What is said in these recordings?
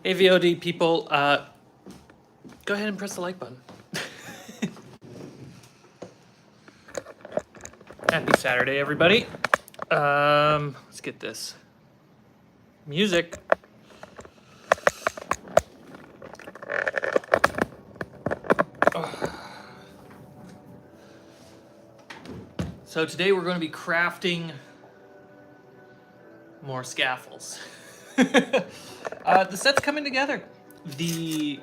Hey VOD people, go ahead and press the like button. Happy Saturday, everybody. Let's get this music. So today we're going to be crafting more scaffolds. The set's coming together. The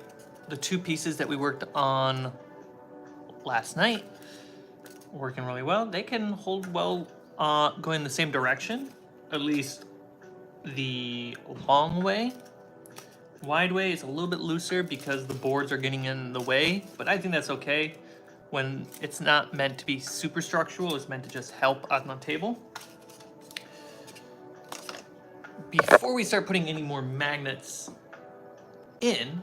two pieces that we worked on last night working really well. They can hold well going in the same direction, at least the long way. Wide way is a little bit looser because the boards are getting in the way, but I think that's okay when it's not meant to be super structural. It's meant to just help on the table. Before we start putting any more magnets in,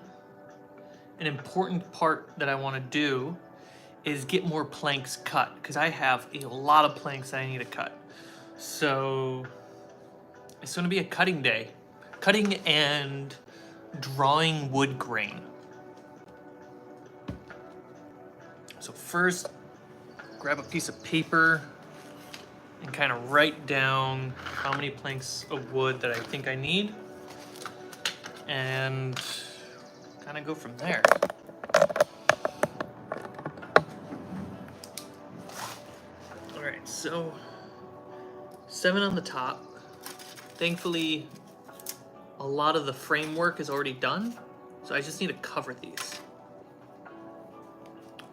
an important part that I want to do is get more planks cut, because I have a lot of planks that I need to cut. So it's going to be a cutting day. Cutting and drawing wood grain. So first, grab a piece of paper and kind of write down how many planks of wood that I think I need, and kind of go from there. All right, so 7 on the top. Thankfully, a lot of the framework is already done, so I just need to cover these.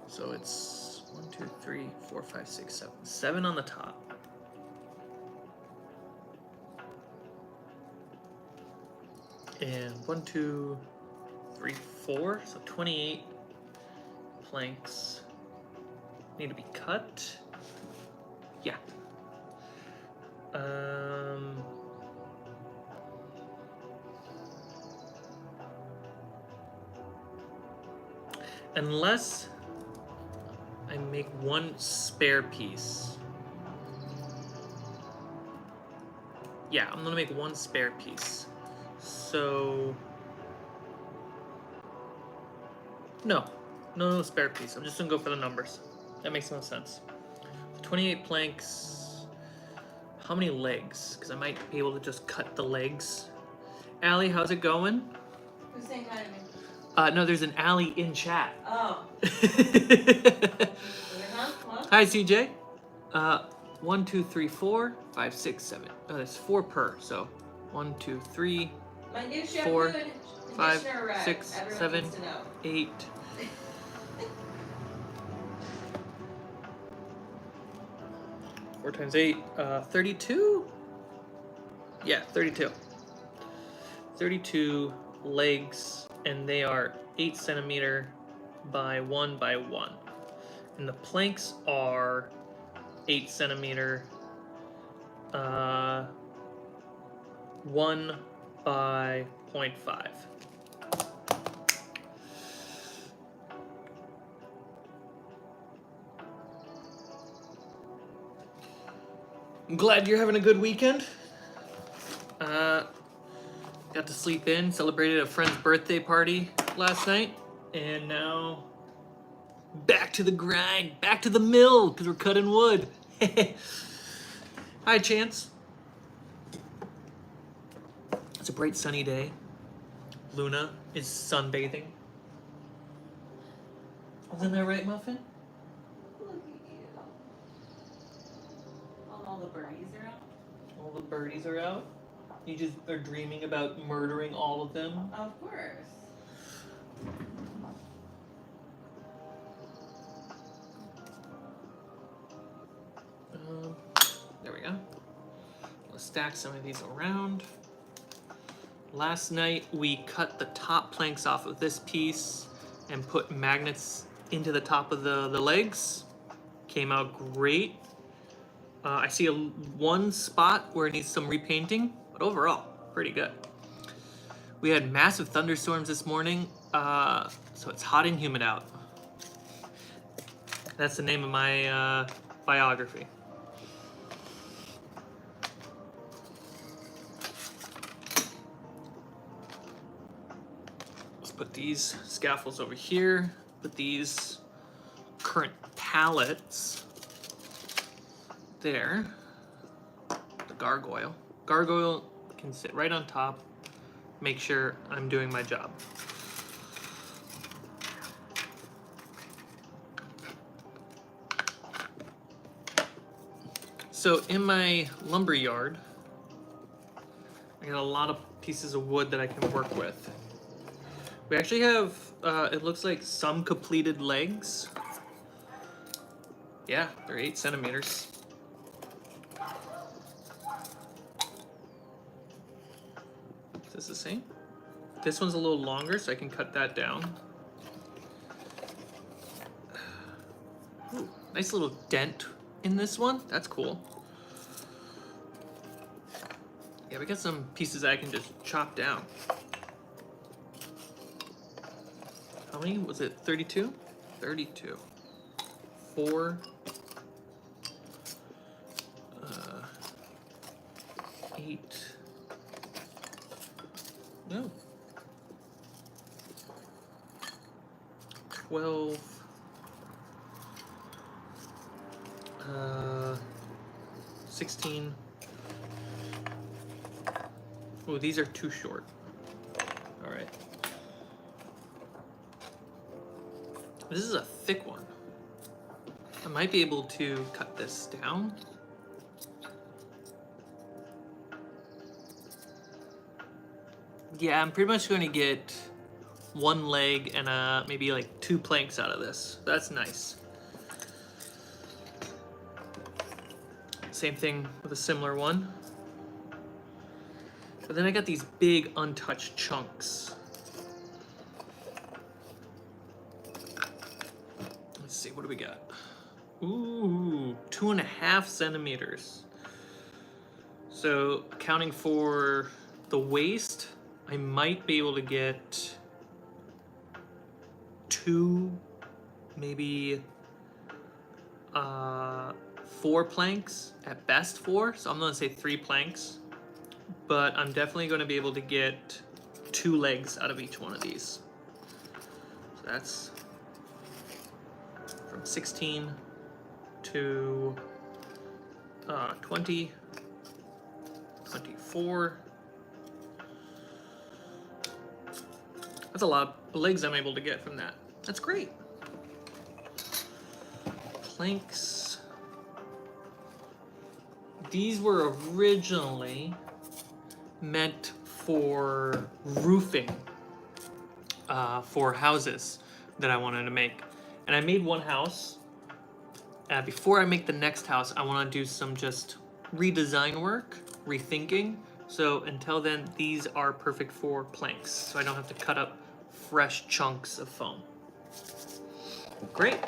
So it's 1, 2, 3, 4, 5, 6, 7. 7 on the top. And 1, 2, 3, 4. So 28 planks need to be cut. Yeah. Unless I make one spare piece. Yeah, I'm gonna make one spare piece. So no spare piece. I'm just gonna go for the numbers. That makes no sense. 28 planks. How many legs? Because I might be able to just cut the legs. Allie, how's it going? Who's saying hi to me? No, there's an Allie in chat. Oh. Hi, CJ. 1, 2, 3, 4, 5, 6, 7. Oh, that's 4 per. So 1, 2, 3, 4, 5, 6, 7, 8. 4 times 8, 32? Yeah, 32. 32 legs, and they are 8 centimeter by 1 by 1. And the planks are 8 centimeter, 1 by 0.5. I'm glad you're having a good weekend. Got to sleep in, celebrated a friend's birthday party last night, and now back to the grind, back to the mill, because we're cutting wood. Hi, Chance. It's a bright sunny day. Luna is sunbathing. Isn't that right, Muffin? Look at you. All the birdies are out? All the birdies are out? You just are dreaming about murdering all of them? Of course. There we go. Let's stack some of these around. Last night we cut the top planks off of this piece and put magnets into the top of the legs. Came out great. I see one spot where it needs some repainting, but overall, pretty good. We had massive thunderstorms this morning, so it's hot and humid out. That's the name of my biography. Let's put these scaffolds over here. Put these current pallets there. The gargoyle. Gargoyle can sit right on top. Make sure I'm doing my job. So in my lumber yard, I got a lot of pieces of wood that I can work with. We actually have, it looks like some completed legs. Yeah, they're 8 centimeters. Is this the same? This one's a little longer, so I can cut that down. Ooh, nice little dent in this one. That's cool. Yeah, we got some pieces I can just chop down. How many was it? 32? 32. 4. 8. No. 12. 16. Oh, these are too short. All right. This is a thick one. I might be able to cut this down. Yeah, I'm pretty much going to get one leg and maybe like 2 planks out of this. That's nice. Same thing with a similar one. But then I got these big untouched chunks. Let's see, what do we got? Ooh, 2.5 centimeters. So accounting for the waist, I might be able to get 2, maybe 4 planks, at best 4. So I'm gonna say 3 planks, but I'm definitely gonna be able to get 2 legs out of each one of these. So that's from 16 to 20, 24. That's a lot of legs I'm able to get from that. That's great. Planks. These were originally meant for roofing for houses that I wanted to make. And I made one house. Before I make the next house, I want to do some just redesign work, rethinking. So until then, these are perfect for planks. So I don't have to cut up fresh chunks of foam. Great.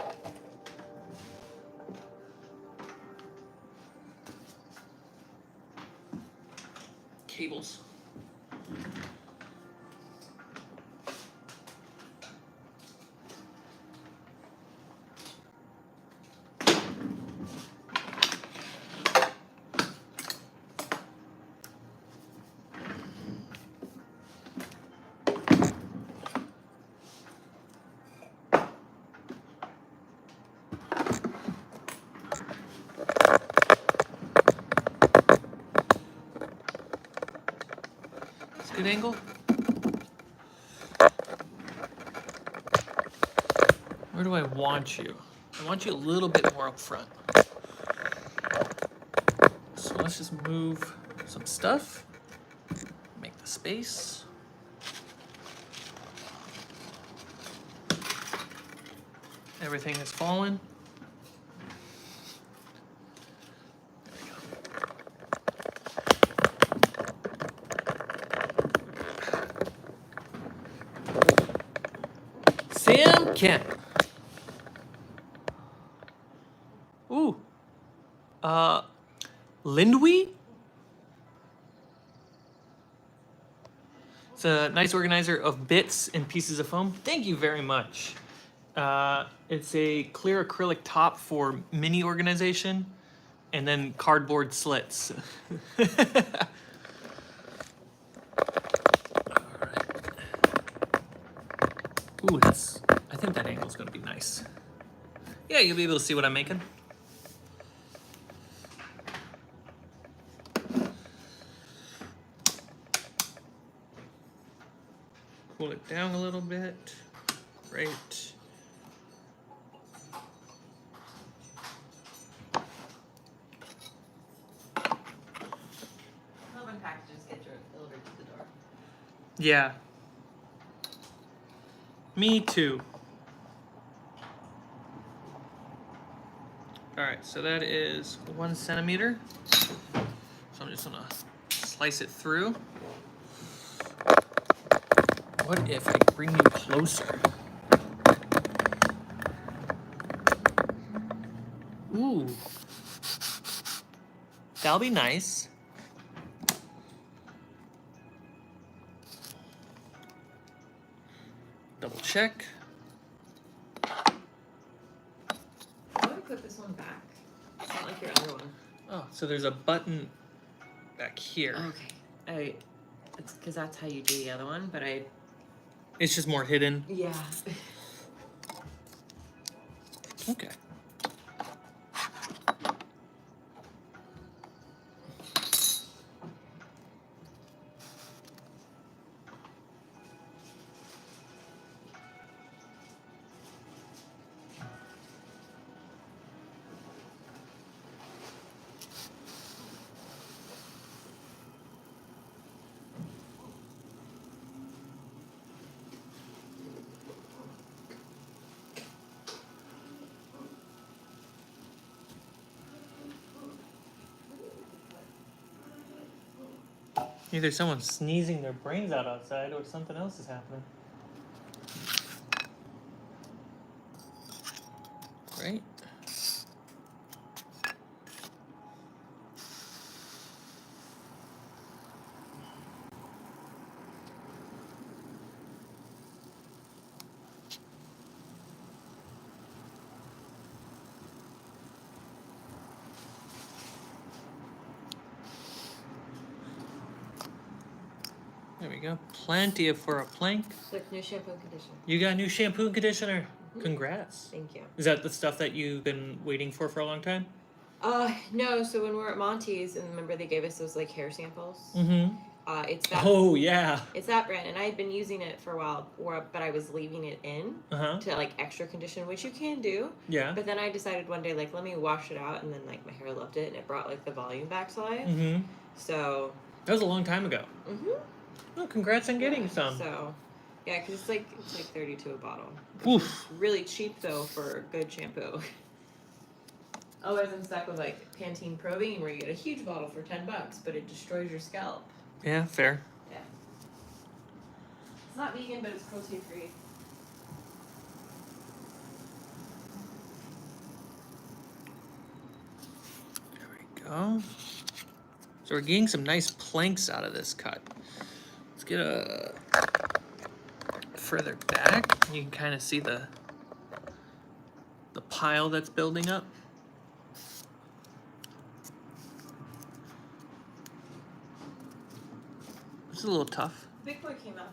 Cables. Good angle. Where do I want you? I want you a little bit more up front. So let's just move some stuff. Make the space. Everything has fallen. Sam Kent. Ooh. Lindwee? It's a nice organizer of bits and pieces of foam. Thank you very much. It's a clear acrylic top for mini organization and then cardboard slits. Ooh, I think that angle's gonna be nice. Yeah, you'll be able to see what I'm making. Pull it down a little bit. Right. Love when packages get delivered to the door. Yeah. Me too. All right, so that is 1 centimeter. So I'm just gonna slice it through. What if I bring you closer? Ooh. That'll be nice. Double check. Why would I put this one back? It's not like your other one. Oh, so there's a button back here. Okay. It's because that's how you do the other one, but It's just more hidden. yeah. Okay. Either someone's sneezing their brains out outside or something else is happening. Right? There we go. Plenty for a plank. Like new shampoo and conditioner. You got new shampoo and conditioner. Congrats. Thank you. Is that the stuff that you've been waiting for a long time? No, so when we were at Monty's, and remember they gave us those like hair samples? Mm-hmm. It's that. Oh, yeah. It's that brand, and I had been using it for a while, but I was leaving it in Uh-huh. to like extra condition, which you can do. Yeah. But then I decided one day, like, let me wash it out, and then like my hair loved it, and it brought like the volume back to life. Mm-hmm. So. That was a long time ago. Mm-hmm. Oh, congrats on getting some. So, yeah, because it's like $32 a bottle. Oof. Really cheap though for good shampoo. Otherwise, I'm stuck with like Pantene Provine, where you get a huge bottle for $10, but it destroys your scalp. Yeah, fair. Yeah. It's not vegan, but it's cruelty free. There we go. So we're getting some nice planks out of this cut. Let's get a further back. You can kind of see the pile that's building up. It's a little tough. Big boy came out.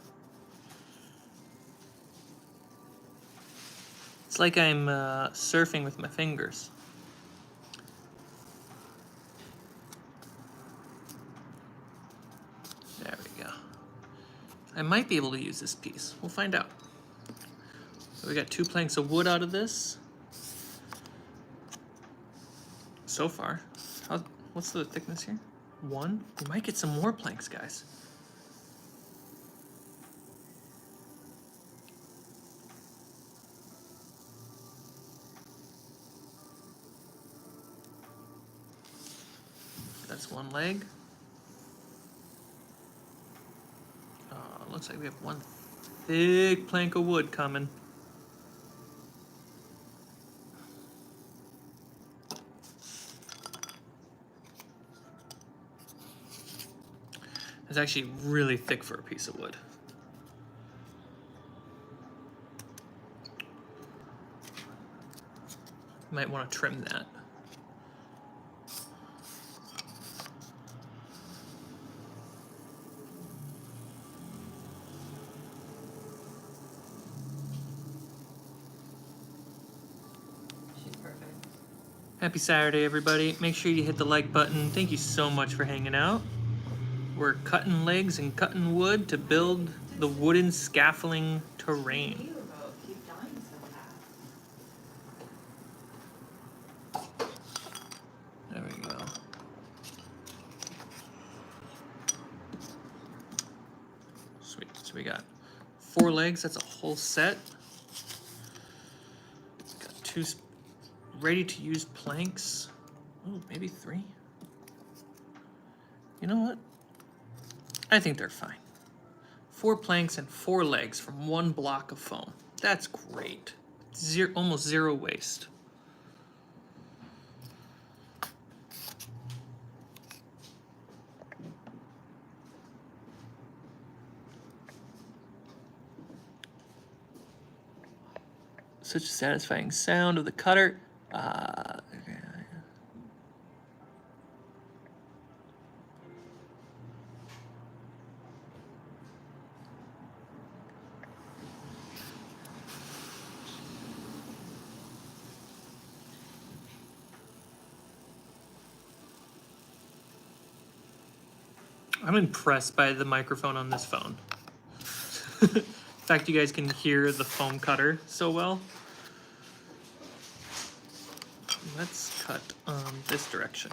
It's like I'm surfing with my fingers. There we go. I might be able to use this piece. We'll find out. So we got 2 planks of wood out of this. So far. What's the thickness here? 1? We might get some more planks, guys. That's 1 leg. Looks like we have 1 thick plank of wood coming. It's actually really thick for a piece of wood. Might want to trim that. Happy Saturday, everybody. Make sure you hit the like button. Thank you so much for hanging out. We're cutting legs and cutting wood to build the wooden scaffolding terrain. You about keep dying so fast. There we go. Sweet. So we got 4 legs. That's a whole set. Got 2 ready-to-use planks. Oh, maybe 3. You know what? I think they're fine. 4 planks and 4 legs from 1 block of foam. That's great. Almost 0 waste. Such a satisfying sound of the cutter. I'm impressed by the microphone on this phone. In fact, you guys can hear the foam cutter so well. Let's cut this direction.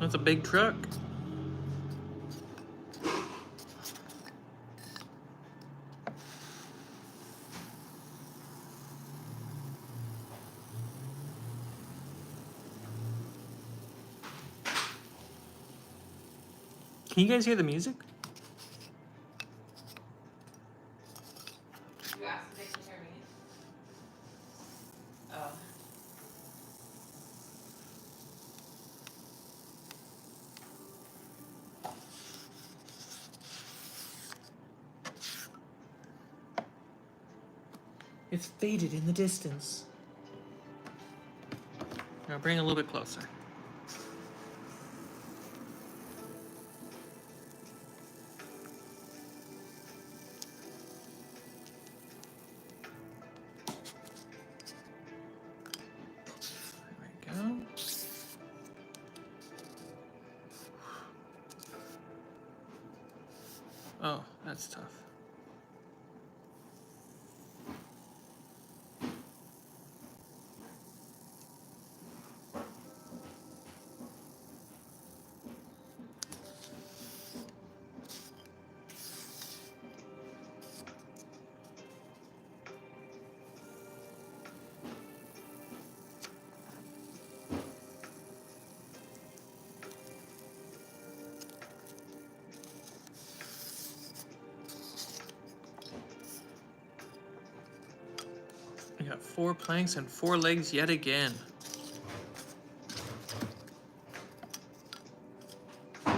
That's a big truck. Can you guys hear the music? You asked if they can hear me. Oh. It's faded in the distance. Now bring it a little bit closer. There we go. Oh, that's tough. We got 4 planks and 4 legs yet again. We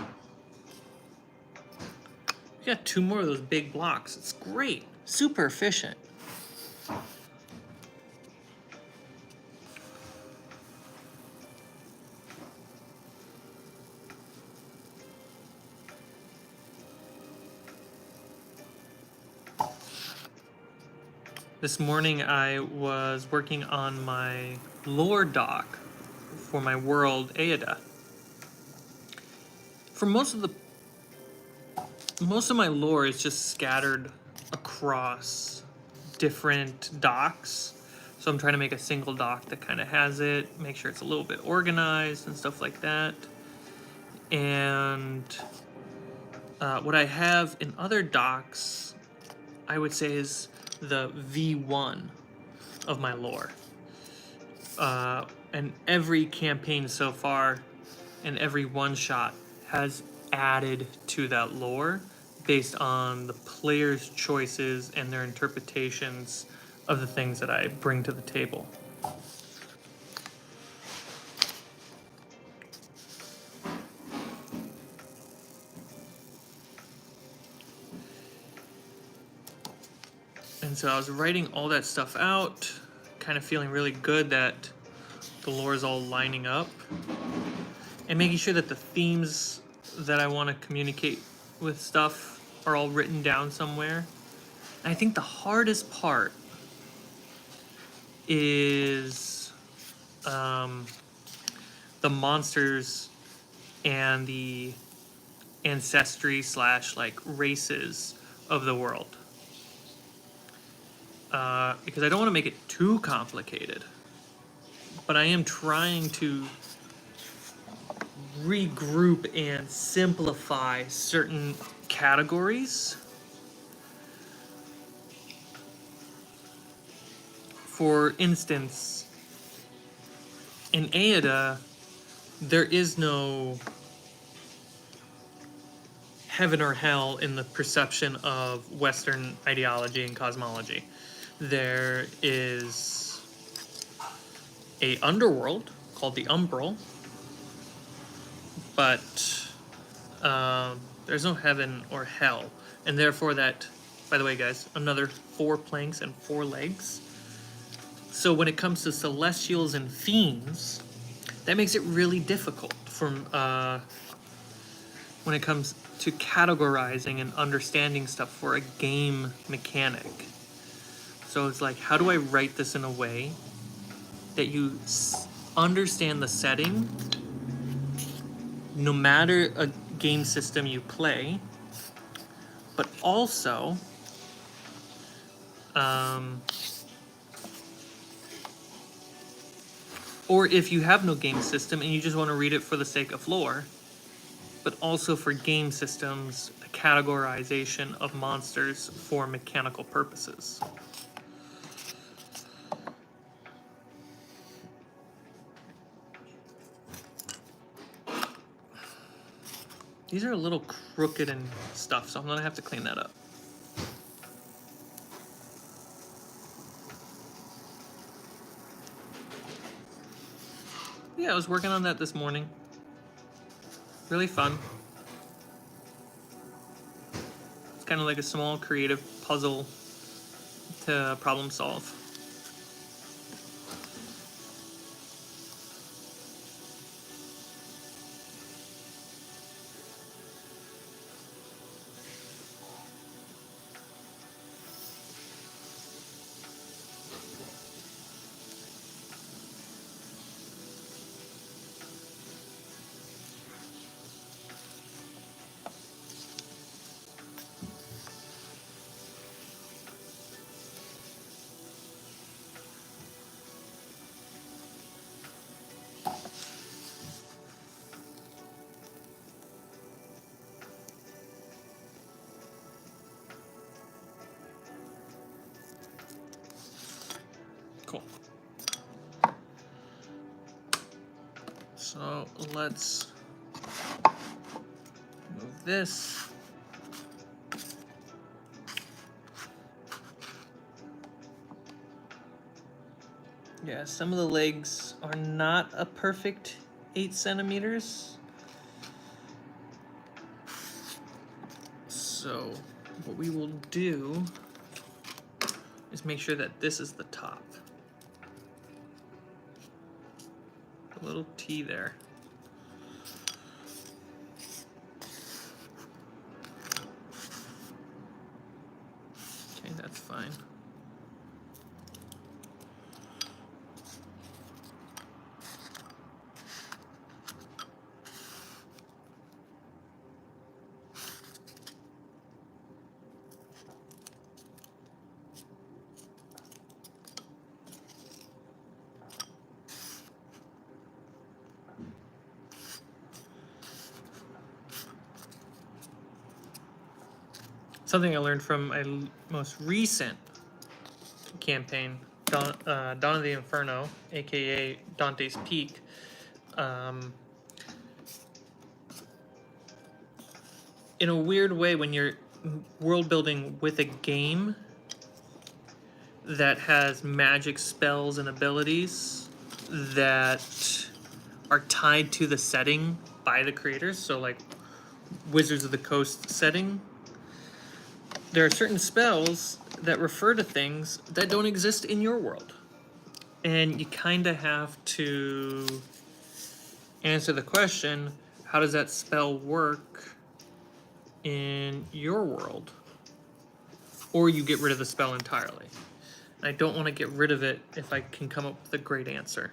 got 2 more of those big blocks. It's great. Super efficient. This morning I was working on my lore doc for my world Aida. For most of my lore is just scattered across different docs. So I'm trying to make a single doc that kind of has it, make sure it's a little bit organized and stuff like that. And what I have in other docs, I would say is the V1 of my lore. And every campaign so far and every one-shot has added to that lore based on the players' choices and their interpretations of the things that I bring to the table. And so I was writing all that stuff out, kind of feeling really good that the lore is all lining up, and making sure that the themes that I want to communicate with stuff are all written down somewhere. And I think the hardest part is the monsters and the ancestry / like races of the world. Because I don't want to make it too complicated, but I am trying to regroup and simplify certain categories. For instance, in Aida, there is no heaven or hell in the perception of Western ideology and cosmology. There is a underworld called the Umbral, but there's no heaven or hell, and therefore that, by the way guys, another 4 planks and 4 legs. So when it comes to celestials and fiends, that makes it really difficult from when it comes to categorizing and understanding stuff for a game mechanic. So it's like, how do I write this in a way that you understand the setting, no matter a game system you play, but also or if you have no game system and you just want to read it for the sake of lore, but also for game systems, a categorization of monsters for mechanical purposes. These are a little crooked and stuff, so I'm gonna have to clean that up. Yeah, I was working on that this morning. Really fun. It's kind of like a small creative puzzle to problem solve. Cool. So let's move this. Yeah, some of the legs are not a perfect 8 centimeters. So what we will do is make sure that this is the top. A little T there. Okay, that's fine. Something I learned from my most recent campaign, Dawn of the Inferno, aka Dante's Peak. In a weird way, when you're world building with a game that has magic spells and abilities that are tied to the setting by the creators, so like Wizards of the Coast setting, there are certain spells that refer to things that don't exist in your world. And you kind of have to answer the question, how does that spell work in your world? Or you get rid of the spell entirely. And I don't want to get rid of it if I can come up with a great answer.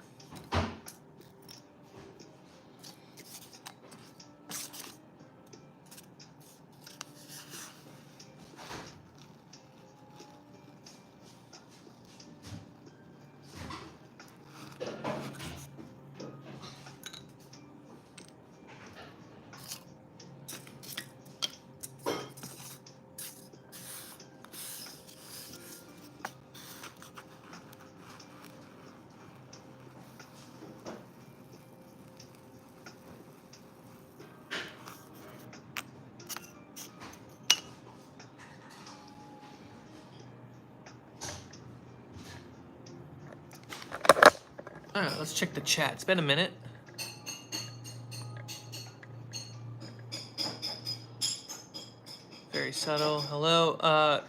All right, let's check the chat. It's been a minute. Very subtle. Hello.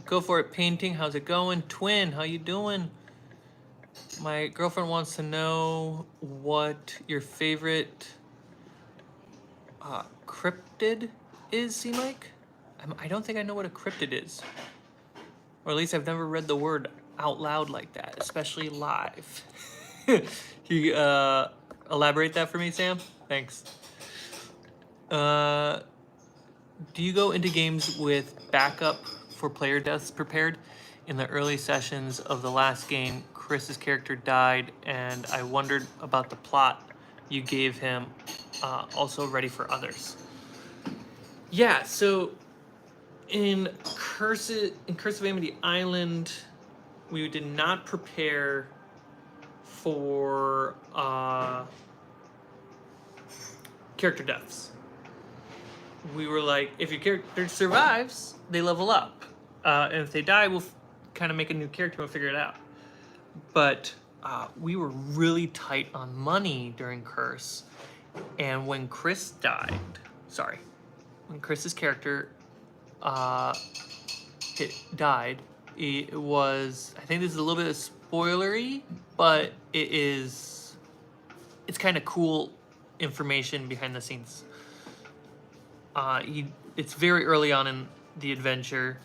Go for it. Painting. How's it going? Twin. How you doing? My girlfriend wants to know what your favorite cryptid is. Cmike. I don't think I know what a cryptid is, or at least I've never read the word out loud like that, especially live. Can you elaborate that for me, Sam? Thanks. Do you go into games with backup for player deaths prepared? In the early sessions of the last game, Chris's character died, and I wondered about the plot you gave him, also ready for others. Yeah, so in Curse of Amity Island, we did not prepare for character deaths. We were like, if your character survives, they level up. And if they die, we'll kind of make a new character, we'll figure it out. But we were really tight on money during Curse. And when Chris died, when Chris's character died, it was, I think this is a little bit of spoilery, but it's kind of cool information behind the scenes. It's very early on in the adventure.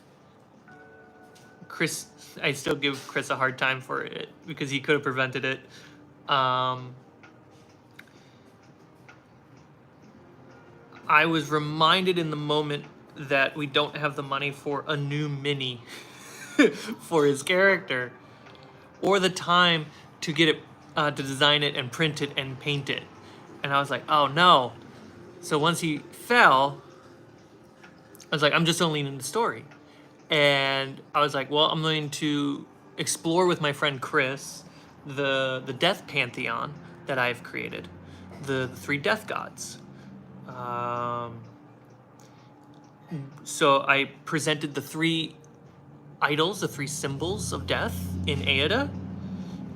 Chris, I still give Chris a hard time for it because he could have prevented it. I was reminded in the moment that we don't have the money for a new mini for his character, or the time to get it, to design it and print it and paint it. And I was like, oh no. So once he fell, I was like, I'm just only in the story. And I was like, well, I'm going to explore with my friend Chris the death pantheon that I've created, the three death gods. So I presented the three idols, the three symbols of death in Aida,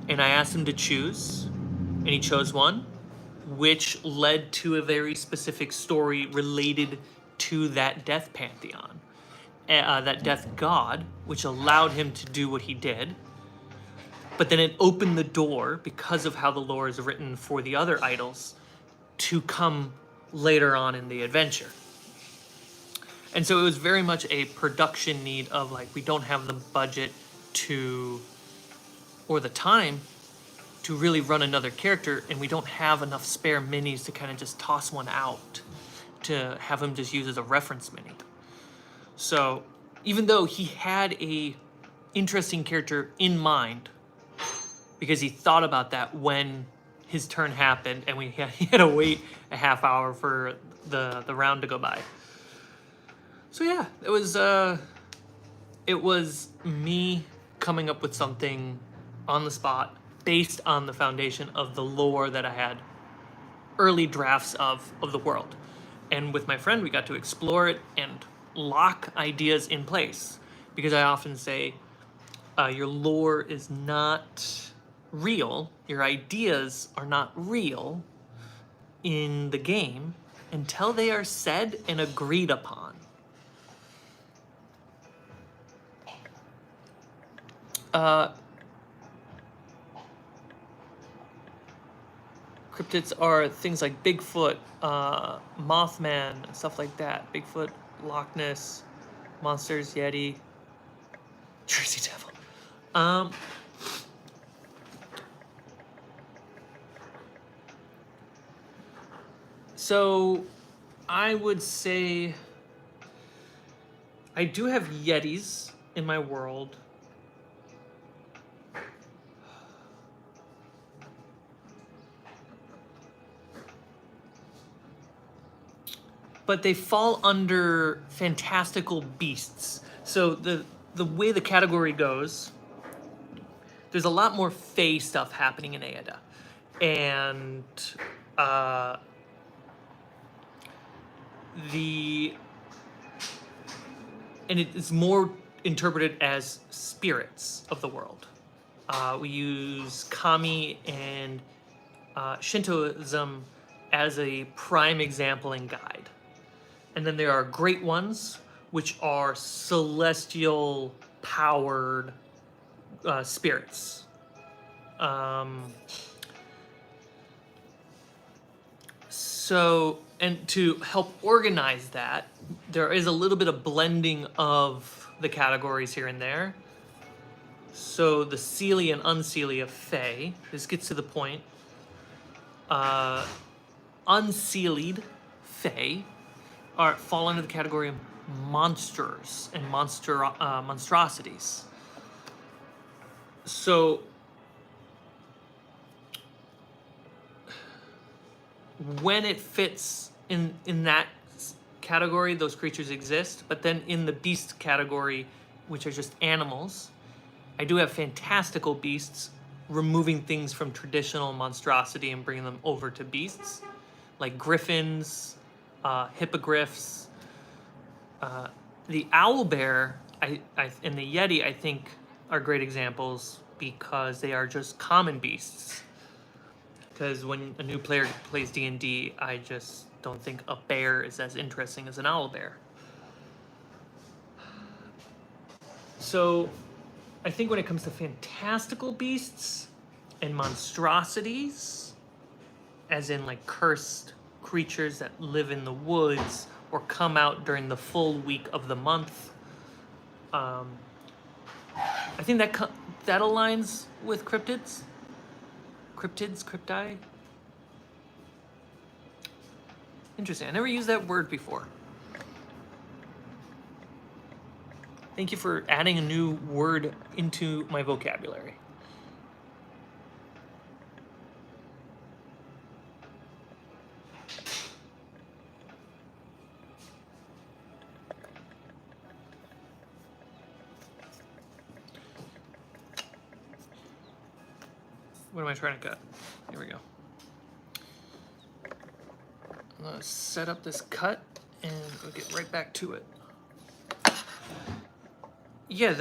and I asked him to choose, and he chose one, which led to a very specific story related to that death pantheon, that death god, which allowed him to do what he did. But then it opened the door, because of how the lore is written for the other idols, to come later on in the adventure. And so it was very much a production need of, like, we don't have the budget to, or the time to really run another character, and we don't have enough spare minis to kind of just toss one out to have him just use as a reference mini. So even though he had a interesting character in mind, because he thought about that when his turn happened, and he had to wait a half hour for the round to go by. So yeah, it was me coming up with something on the spot based on the foundation of the lore that I had early drafts of the world. And with my friend, we got to explore it and lock ideas in place. Because I often say, your lore is not real, your ideas are not real in the game until they are said and agreed upon. Cryptids are things like Bigfoot, Mothman, stuff like that. Bigfoot, Loch Ness, monsters, Yeti, Jersey Devil. So I would say I do have Yetis in my world. But they fall under fantastical beasts. So the way the category goes, there's a lot more Fae stuff happening in Aeda. And it is more interpreted as spirits of the world. We use kami and Shintoism as a prime example and guide. And then there are great ones, which are celestial powered spirits. So, and to help organize that, there is a little bit of blending of the categories here and there. So the Seelie and Unseelie of Fae, this gets to the point. Unseelied Fae fall under the category of monsters and monstrosities. So when it fits in that category, those creatures exist. But then in the beast category, which are just animals, I do have fantastical beasts, removing things from traditional monstrosity and bringing them over to beasts, like griffins, hippogriffs. The owlbear and the yeti, I think, are great examples because they are just common beasts. Because when a new player plays D&D, I just don't think a bear is as interesting as an owlbear. So I think when it comes to fantastical beasts and monstrosities, as in like cursed creatures that live in the woods or come out during the full week of the month, I think that aligns with cryptids. Crypti. Interesting. I never used that word before. Thank you for adding a new word into my vocabulary. What am I trying to cut? Here we go. I'm gonna set up this cut and we'll get right back to it. Yeah,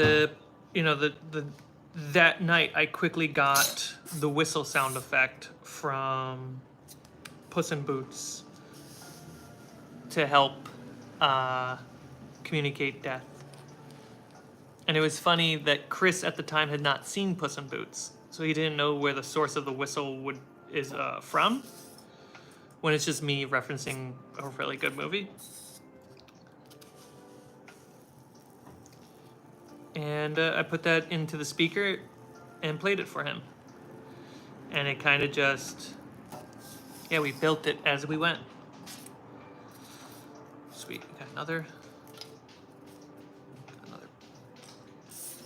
that night I quickly got the whistle sound effect from Puss in Boots to help communicate death. And it was funny that Chris at the time had not seen Puss in Boots, so he didn't know where the source of the whistle is from, when it's just me referencing a really good movie. And I put that into the speaker and played it for him. And it kind of just, yeah, we built it as we went. Sweet, we got another. Let's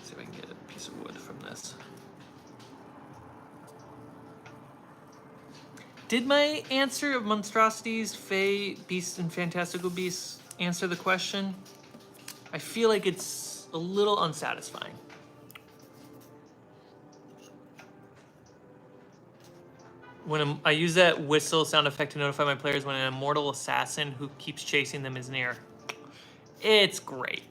see if I can get a piece of wood from this. Did my answer of monstrosities, fae, beasts, and fantastical beasts answer the question? I feel like it's a little unsatisfying. When I use that whistle sound effect to notify my players when an immortal assassin who keeps chasing them is near. It's great.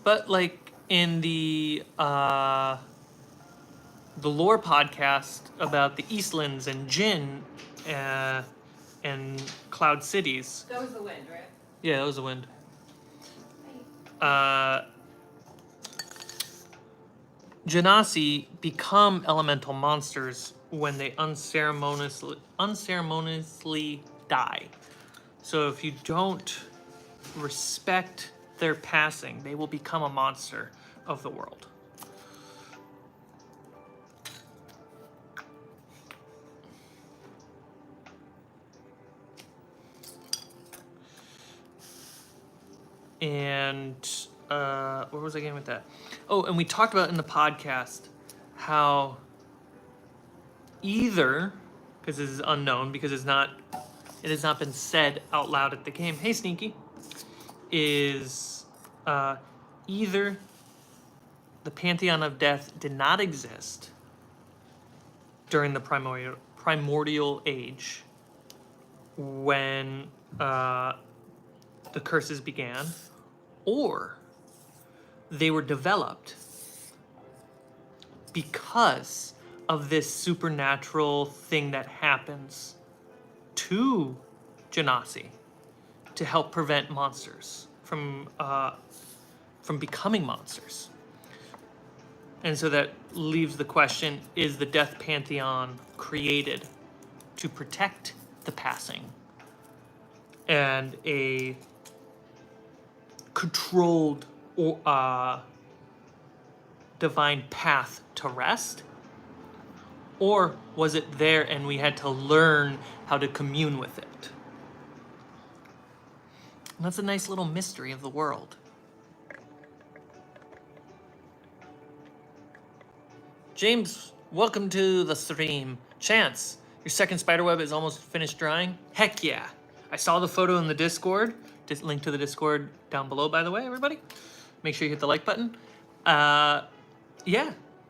But like, in the lore podcast about the Eastlands and Jinn and Cloud Cities. That was the wind, right? Yeah, that was the wind. Genasi become elemental monsters when they unceremoniously die. So if you don't respect their passing, they will become a monster of the world. And where was I getting with that? Oh, and we talked about in the podcast how either, because this is unknown, because it has not been said out loud at the game. Hey, Sneaky, is either the Pantheon of Death did not exist during the primordial age when the curses began, or they were developed because of this supernatural thing that happens to Genasi to help prevent monsters from becoming monsters. And so that leaves the question, is the Death Pantheon created to protect the passing and a controlled or divine path to rest? Or was it there and we had to learn how to commune with it? And that's a nice little mystery of the world. James, welcome to the stream. Chance, your second spiderweb is almost finished drying? Heck yeah. I saw the photo in the Discord. Just link to the Discord down below, by the way, everybody. Make sure you hit the like button. Yeah,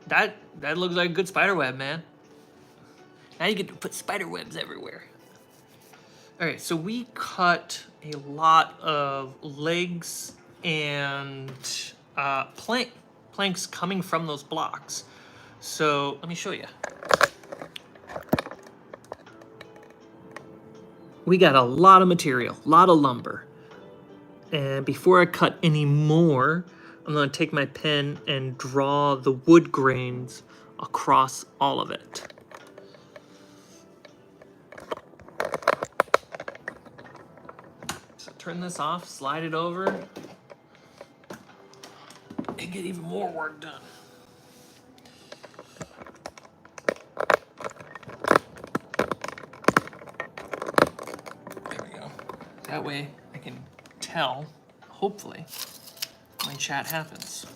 that looks like a good spiderweb, man. Now you get to put spider webs everywhere. All right, so we cut a lot of legs and planks coming from those blocks. So let me show you. We got a lot of material, a lot of lumber. And before I cut any more, I'm gonna take my pen and draw the wood grains across all of it. So turn this off, slide it over, and get even more work done. There we go. That way I can tell, hopefully, when chat happens.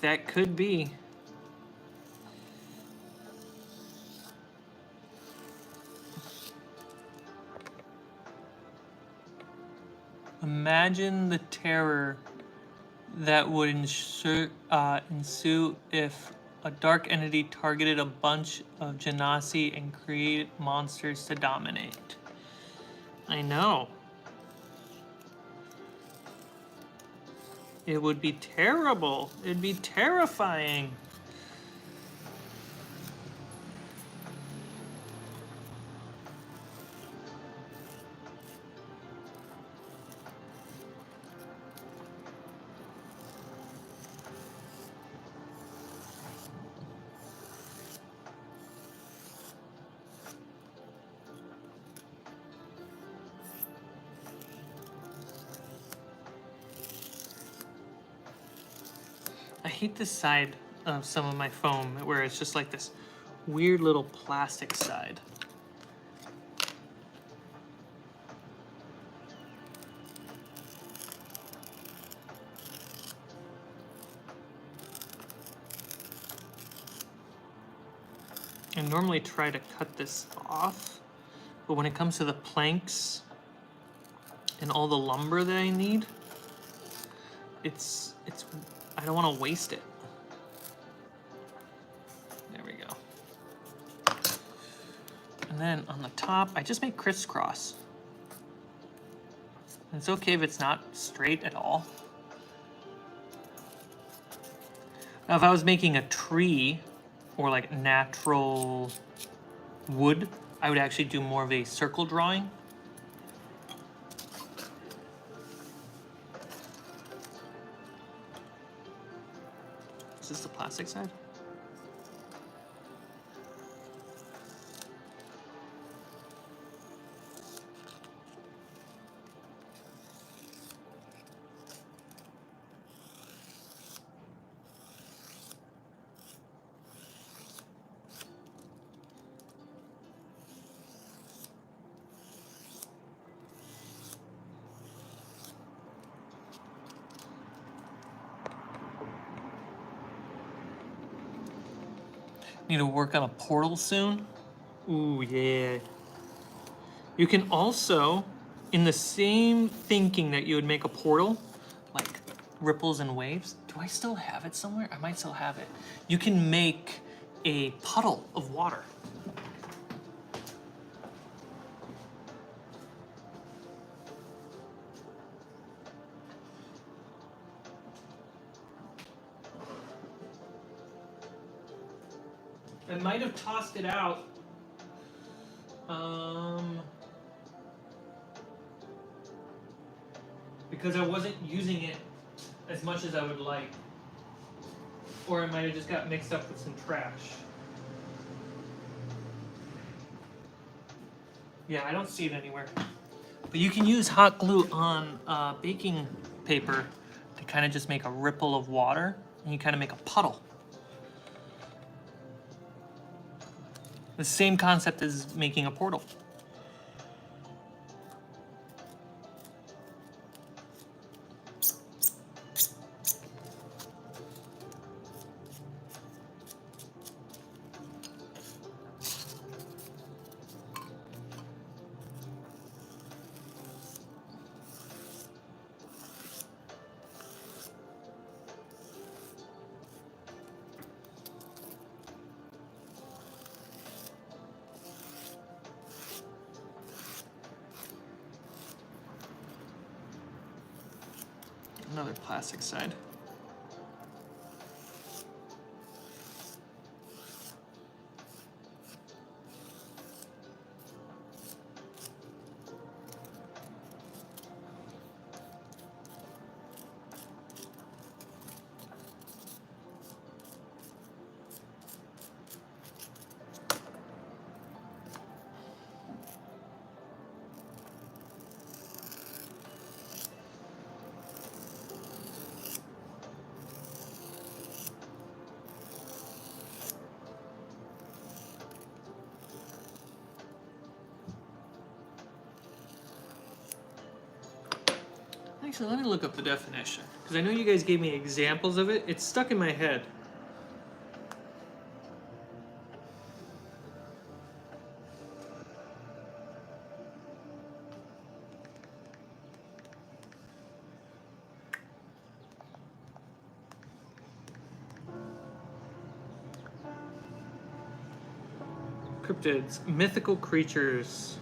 That could be. Imagine the terror that would ensue if a dark entity targeted a bunch of Genasi and created monsters to dominate. I know. It would be terrible. It'd be terrifying. hate this side of some of my foam where it's just like this weird little plastic side. I normally try to cut this off, but when it comes to the planks and all the lumber that I need, it's I don't want to waste it. There we go. And then on the top, I just make crisscross. And it's okay if it's not straight at all. Now, if I was making a tree or like natural wood, I would actually do more of a circle drawing. Is this the plastic side? Need to work on a portal soon. Ooh, yeah. You can also, in the same thinking that you would make a portal, like ripples and waves. Do I still have it somewhere? I might still have it. You can make a puddle of water. I might have tossed it out. Because I wasn't using it as much as I would like. Or it might have just got mixed up with some trash. Yeah, I don't see it anywhere. But you can use hot glue on baking paper to kind of just make a ripple of water, and you kind of make a puddle. The same concept as making a portal. Another plastic side. Actually, let me look up the definition, because I know you guys gave me examples of it. It's stuck in my head. Cryptids, mythical creatures.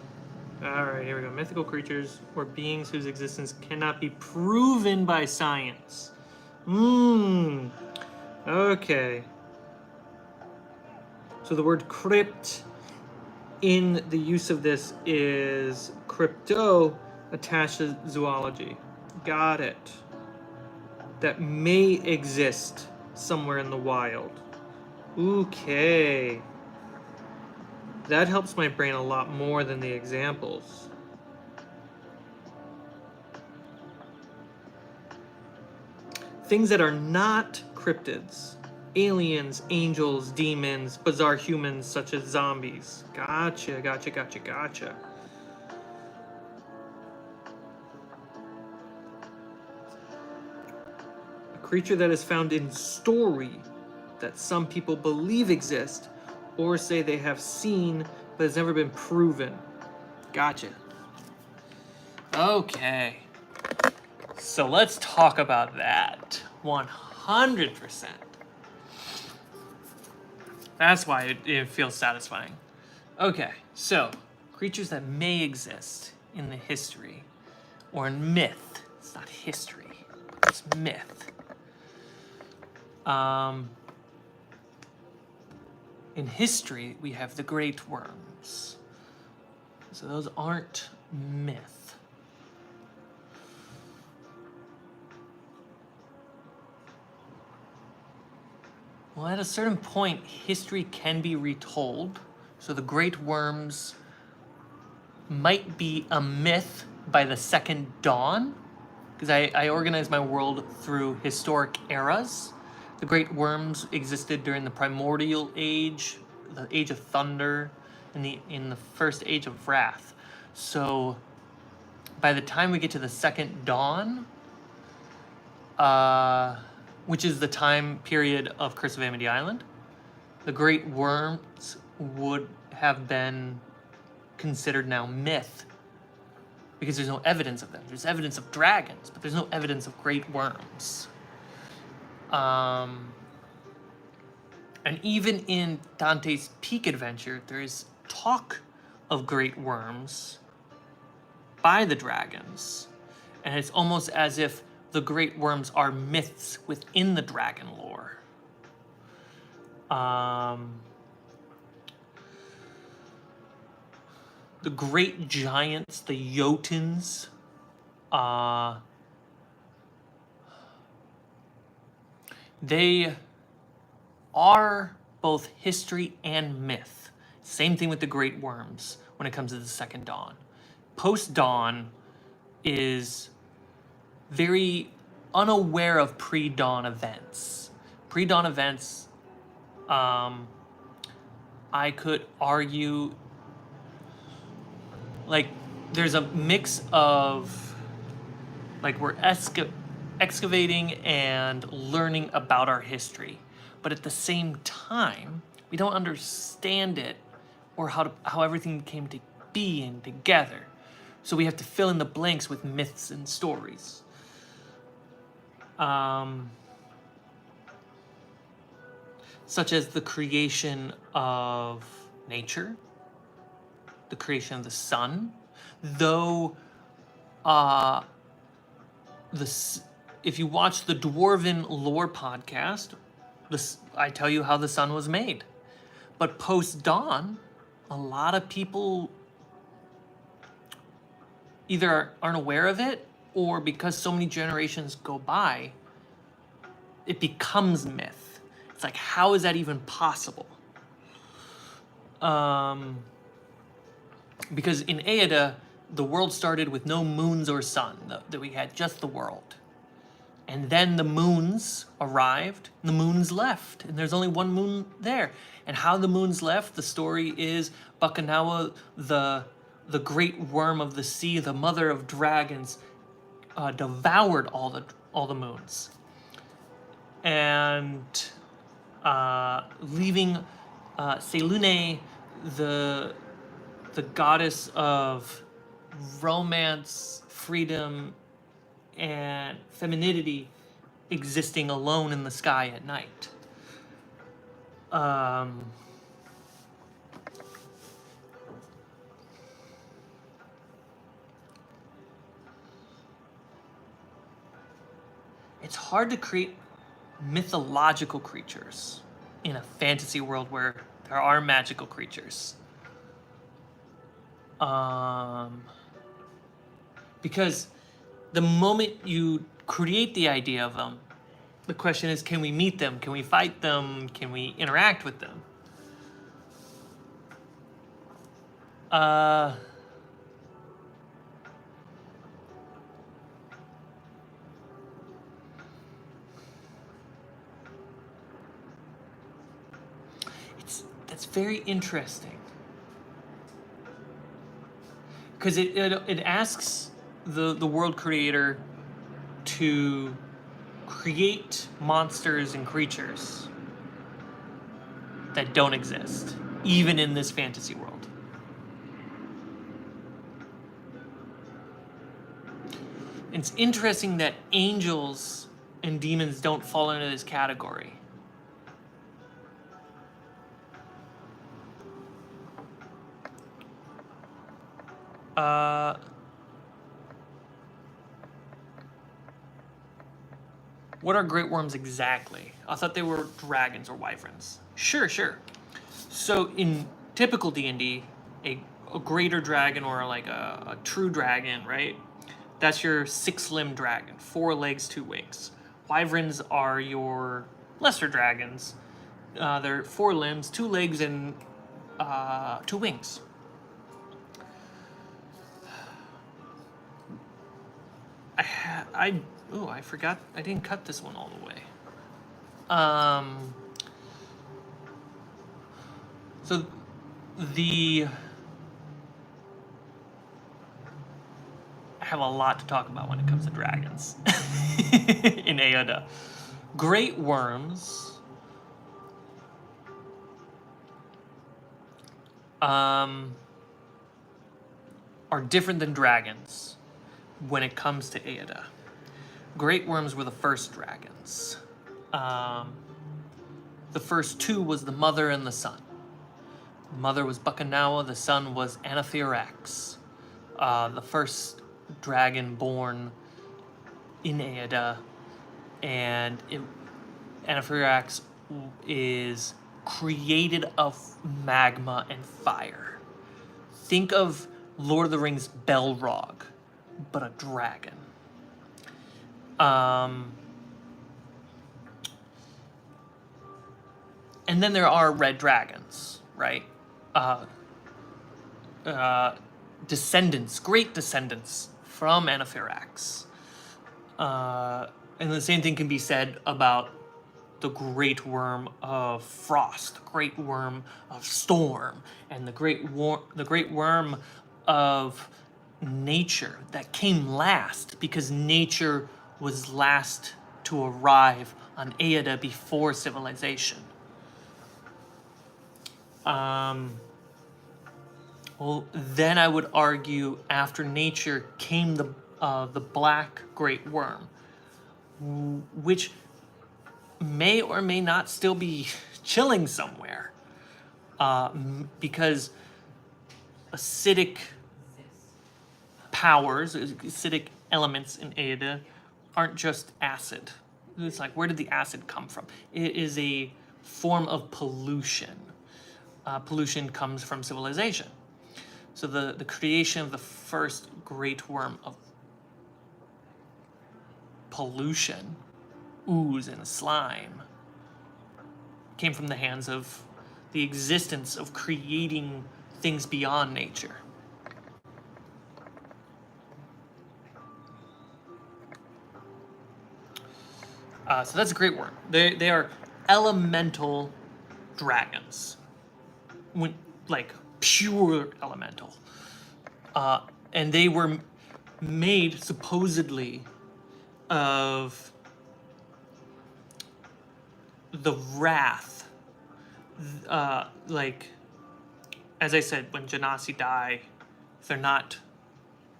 Alright, here we go. Mythical creatures or beings whose existence cannot be proven by science. Okay. So the word crypt in the use of this is crypto attached to zoology. Got it. That may exist somewhere in the wild. Okay. That helps my brain a lot more than the examples. Things that are not cryptids, aliens, angels, demons, bizarre humans such as zombies. Gotcha. A creature that is found in story that some people believe exist or say they have seen but has never been proven. Gotcha. Okay. So let's talk about that. 100%. That's why it feels satisfying. Okay, so creatures that may exist in the history or in myth. It's not history, it's myth. In history, we have the great worms. So those aren't myth. Well, at a certain point, history can be retold. So the great worms might be a myth by the second dawn, because I organize my world through historic eras. The great worms existed during the primordial age, the age of thunder, and in the first age of wrath. So by the time we get to the second dawn, which is the time period of Curse of Amity Island, the great worms would have been considered now myth, because there's no evidence of them. There's evidence of dragons, but there's no evidence of great worms. And even in Dante's Peak Adventure, there is talk of great worms by the dragons. And it's almost as if the great worms are myths within the dragon lore. The great giants, the Jotuns, they are both history and myth. Same thing with the great worms when it comes to the second dawn. Post-dawn is very unaware of pre-dawn events. Pre-dawn events, I could argue, like, there's a mix of, like, we're excavating and learning about our history, but at the same time, we don't understand it or how everything came to be and together. So we have to fill in the blanks with myths and stories. Such as the creation of nature, the creation of the sun, though if you watch the Dwarven Lore podcast, I tell you how the sun was made. But post-dawn, a lot of people either aren't aware of it, or because so many generations go by, it becomes myth. It's like, how is that even possible? Because in Aeda, the world started with no moons or sun, that we had just the world. And then the moons arrived, and the moons left, and there's only one moon there. And how the moons left, the story is Bakanawa, the great worm of the sea, the mother of dragons, devoured all the moons. And leaving Selune, the goddess of romance, freedom, and femininity, existing alone in the sky at night. It's hard to create mythological creatures in a fantasy world where there are magical creatures. Because the moment you create the idea of them, the question is, can we meet them? Can we fight them? Can we interact with them? That's very interesting. Because it asks the world creator to create monsters and creatures that don't exist, even in this fantasy world. It's interesting that angels and demons don't fall into this category. What are great worms exactly? I thought they were dragons or wyverns. Sure. So in typical D&D, a greater dragon or like a true dragon, right? That's your 6-limbed dragon, 4 legs, 2 wings. Wyverns are your lesser dragons. They're 4 limbs, 2 legs, and 2 wings. I forgot. I didn't cut this one all the way. So I have a lot to talk about when it comes to dragons in Aoda. Great worms are different than dragons when it comes to Aoda. Great worms were the first dragons. The first 2 was the mother and the son. The mother was Baccanawa, the son was Anaphirax. The first dragon born in Aoda, and Anaphirax is created of magma and fire. Think of Lord of the Rings Balrog, but a dragon. And then there are red dragons, right? Descendants, great descendants from Anaphirax. And the same thing can be said about the great worm of frost, the great worm of storm, and the great worm of nature that came last because nature was last to arrive on Aoda before civilization. Well, then I would argue after nature came the black great worm, which may or may not still be chilling somewhere, because acidic powers, acidic elements in Aoda aren't just acid. It's like, where did the acid come from? It is a form of pollution. Pollution comes from civilization. So the creation of the first great worm of pollution, ooze and slime, came from the hands of the existence of creating things beyond nature. So that's a great worm. They are elemental dragons, like pure elemental, and they were made supposedly of the wrath. Like, as I said, when Genasi die, if they're not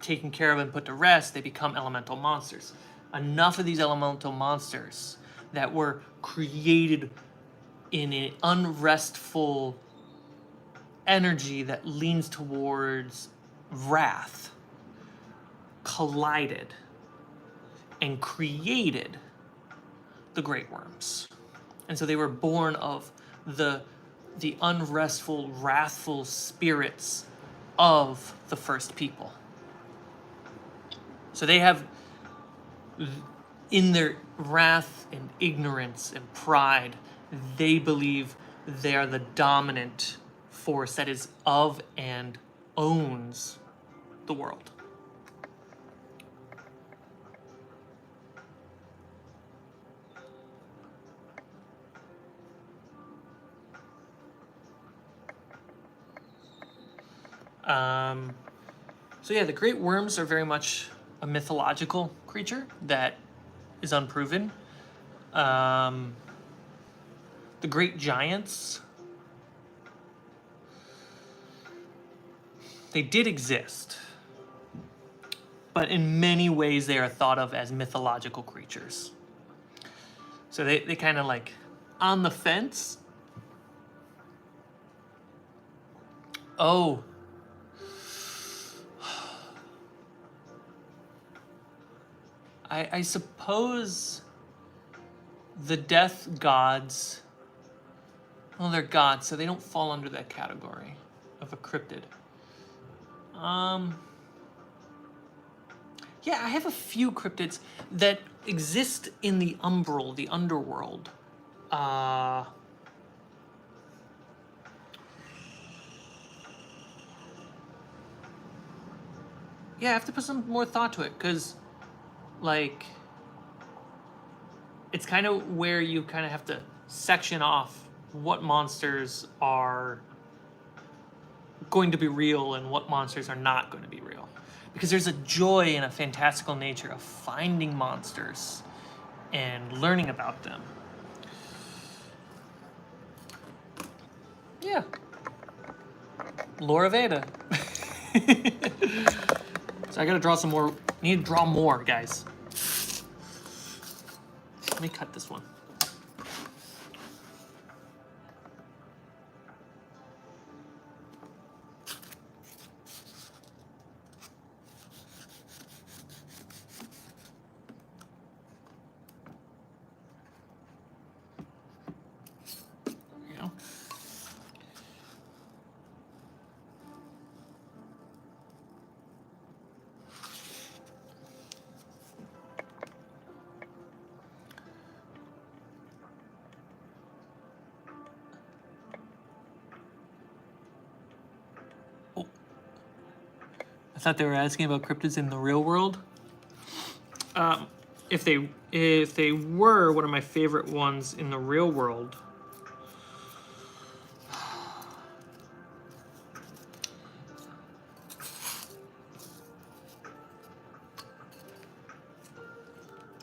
taken care of and put to rest, they become elemental monsters. Enough of these elemental monsters that were created in an unrestful energy that leans towards wrath collided and created the great worms. And so they were born of the unrestful, wrathful spirits of the first people. So they have, in their wrath and ignorance and pride, they believe they are the dominant force that is of and owns the world. So yeah, the great worms are very much a mythological creature that is unproven. The great giants, they did exist, but in many ways they are thought of as mythological creatures. So they kind of like on the fence. Oh. I suppose the death gods, well, they're gods, so they don't fall under that category of a cryptid. Yeah, I have a few cryptids that exist in the umbral, the underworld. Yeah, I have to put some more thought to it, because, like, it's kind of where you kind of have to section off what monsters are going to be real and what monsters are not going to be real. Because there's a joy and a fantastical nature of finding monsters and learning about them. Yeah. Lore Veda. So I gotta draw some more. I need to draw more, guys. Let me cut this one. There we go. I thought they were asking about cryptids in the real world. If they were one of my favorite ones in the real world,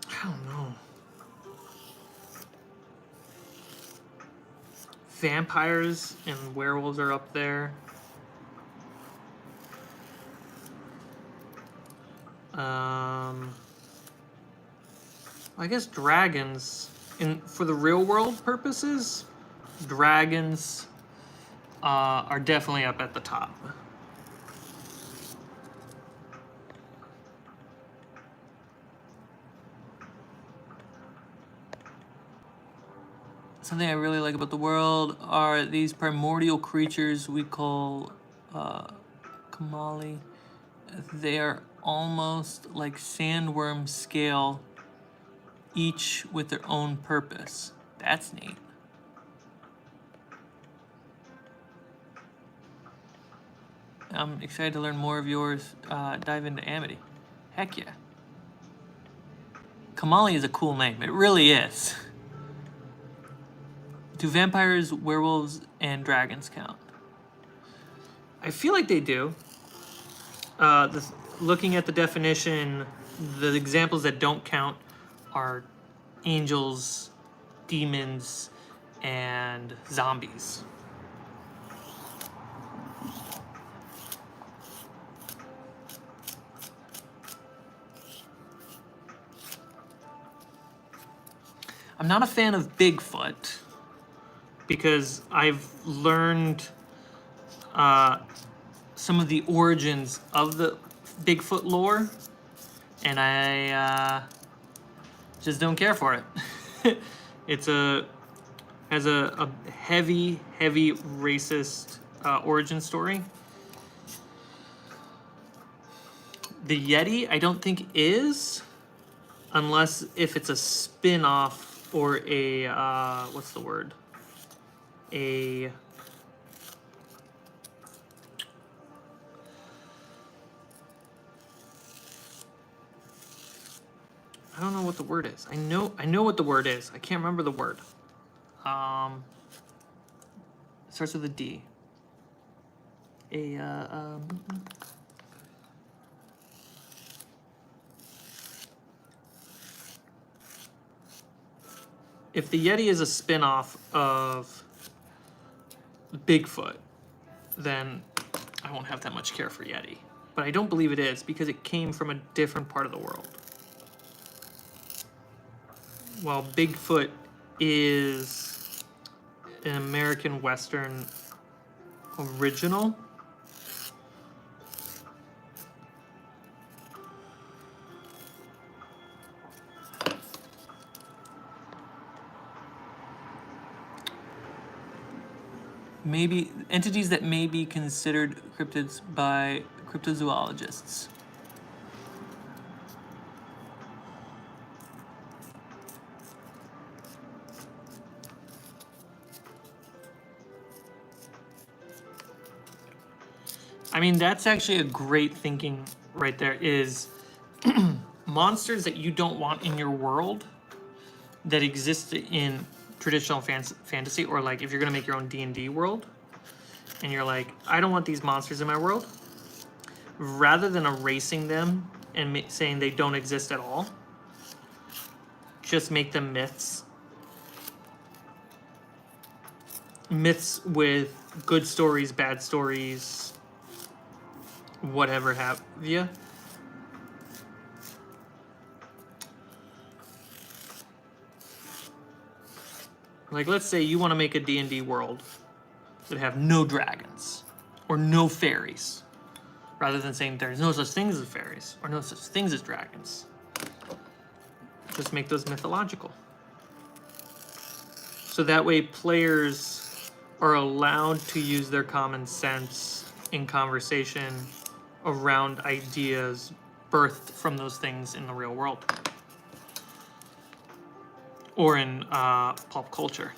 I don't know. Vampires and werewolves are up there. I guess dragons, for the real world purposes, dragons are definitely up at the top. Something I really like about the world are these primordial creatures we call Kamali. They are almost like sandworm scale, each with their own purpose. That's neat. I'm excited to learn more of yours. Dive into Amity. Heck yeah. Kamali is a cool name. It really is. Do vampires, werewolves, and dragons count? I feel like they do. Looking at the definition, the examples that don't count are angels, demons, and zombies. I'm not a fan of Bigfoot because I've learned some of the origins of the Bigfoot lore, and I just don't care for it. Has a heavy racist origin story. The Yeti, I don't think is, unless if it's a spin-off or a what's the word? I don't know what the word is. I know what the word is. I can't remember the word. It starts with a D. if the Yeti is a spin-off of Bigfoot, then I won't have that much care for Yeti. But I don't believe it is because it came from a different part of the world. While Bigfoot is an American Western original, maybe entities that may be considered cryptids by cryptozoologists. I mean, that's actually a great thinking right there, is monsters that you don't want in your world that exist in traditional fantasy, or like if you're going to make your own D&D world and you're like, I don't want these monsters in my world, rather than erasing them and saying they don't exist at all, just make them myths. Myths with good stories, bad stories, whatever have you. Like, let's say you want to make a D&D world that have no dragons or no fairies, rather than saying there's no such things as fairies or no such things as dragons. Just make those mythological. So that way players are allowed to use their common sense in conversation around ideas birthed from those things in the real world or in pop culture.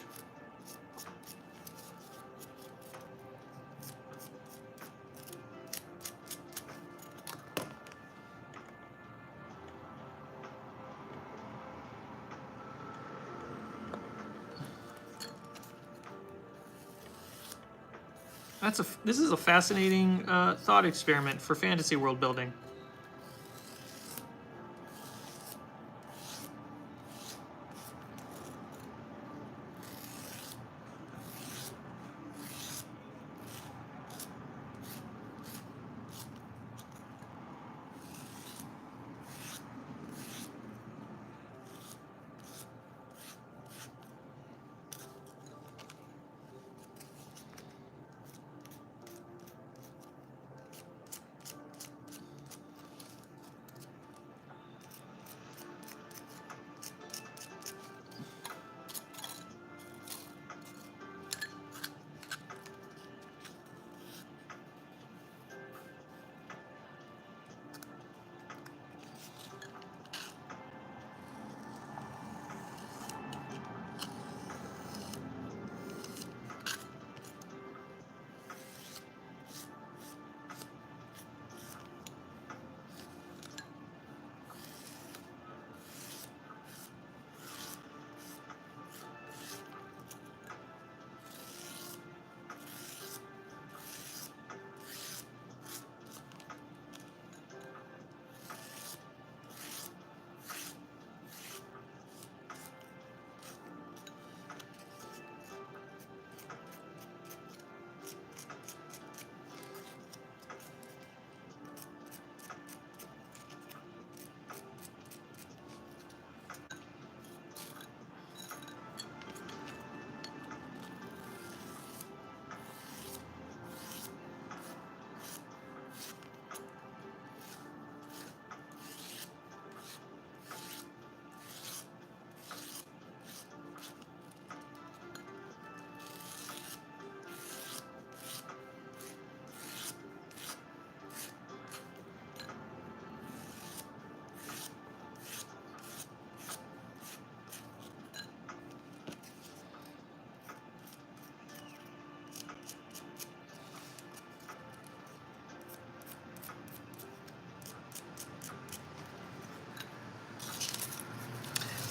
This is a fascinating thought experiment for fantasy world building.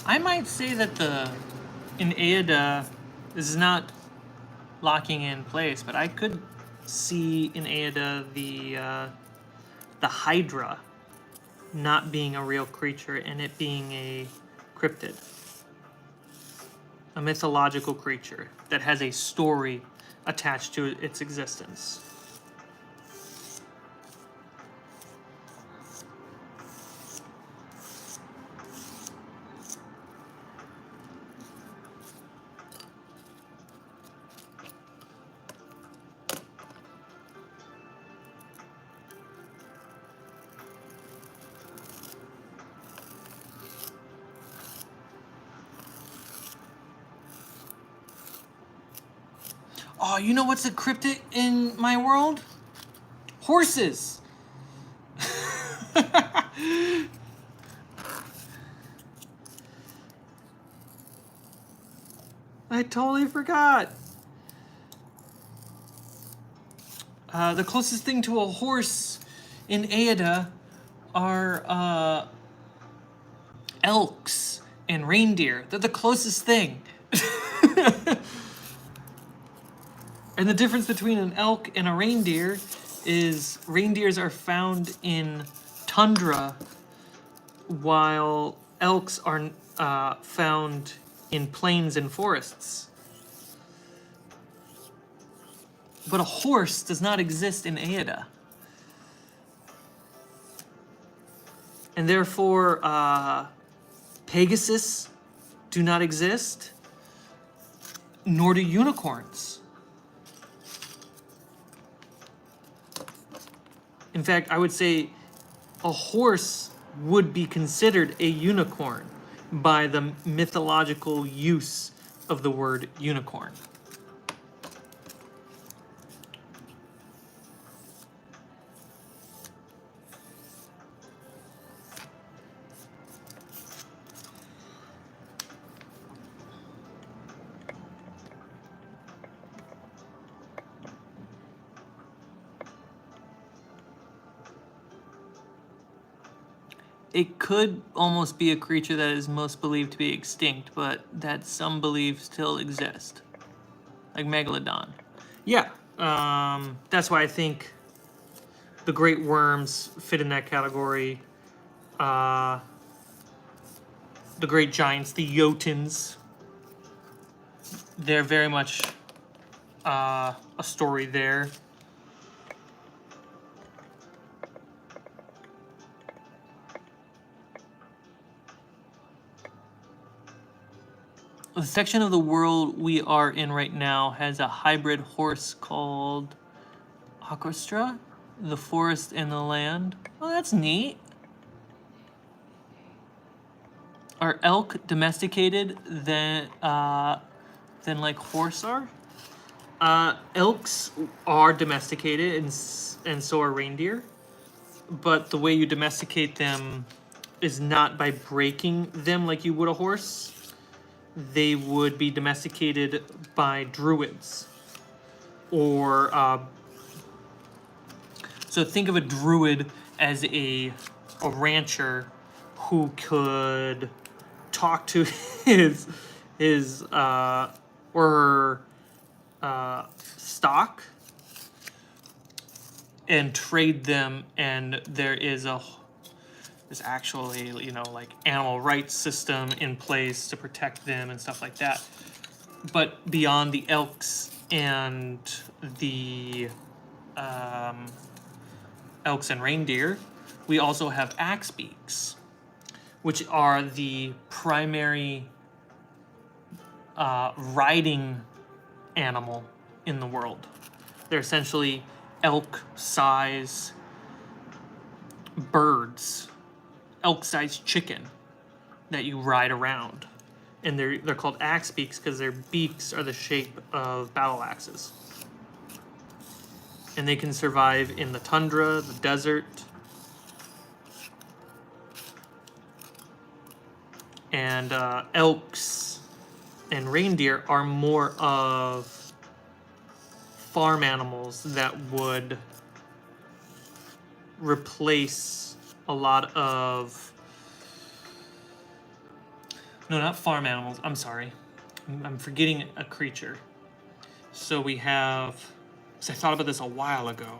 I might say that in Aida, this is not locking in place, but I could see in Aida the Hydra not being a real creature and it being a cryptid, a mythological creature that has a story attached to its existence. Oh, you know what's a cryptid in my world? Horses. I totally forgot. The closest thing to a horse in Aida are elks and reindeer. They're the closest thing. And the difference between an elk and a reindeer is reindeers are found in tundra, while elks are found in plains and forests. But a horse does not exist in Aida. And therefore, Pegasus do not exist, nor do unicorns. In fact, I would say a horse would be considered a unicorn by the mythological use of the word unicorn. It could almost be a creature that is most believed to be extinct, but that some believe still exist. Like Megalodon. Yeah, that's why I think the great worms fit in that category. The great giants, the Jotuns, they're very much a story there. The section of the world we are in right now has a hybrid horse called Orchestra, the forest and the land. Oh, that's neat. Are elk domesticated than like horse are? Elks are domesticated, and so are reindeer. But the way you domesticate them is not by breaking them like you would a horse. They would be domesticated by druids. Or, so think of a druid as a rancher who could talk to his or her stock and trade them, and there's actually, you know, like animal rights system in place to protect them and stuff like that. But beyond the elks and the elks and reindeer, we also have axbeaks, which are the primary riding animal in the world. They're essentially elk-size birds, elk-sized chicken that you ride around. And they're called axe beaks because their beaks are the shape of battle axes. And they can survive in the tundra, the desert. And elks and reindeer are more of farm animals that would replace a lot of... No, not farm animals. I'm sorry. I'm forgetting a creature. So we have So I thought about this a while ago.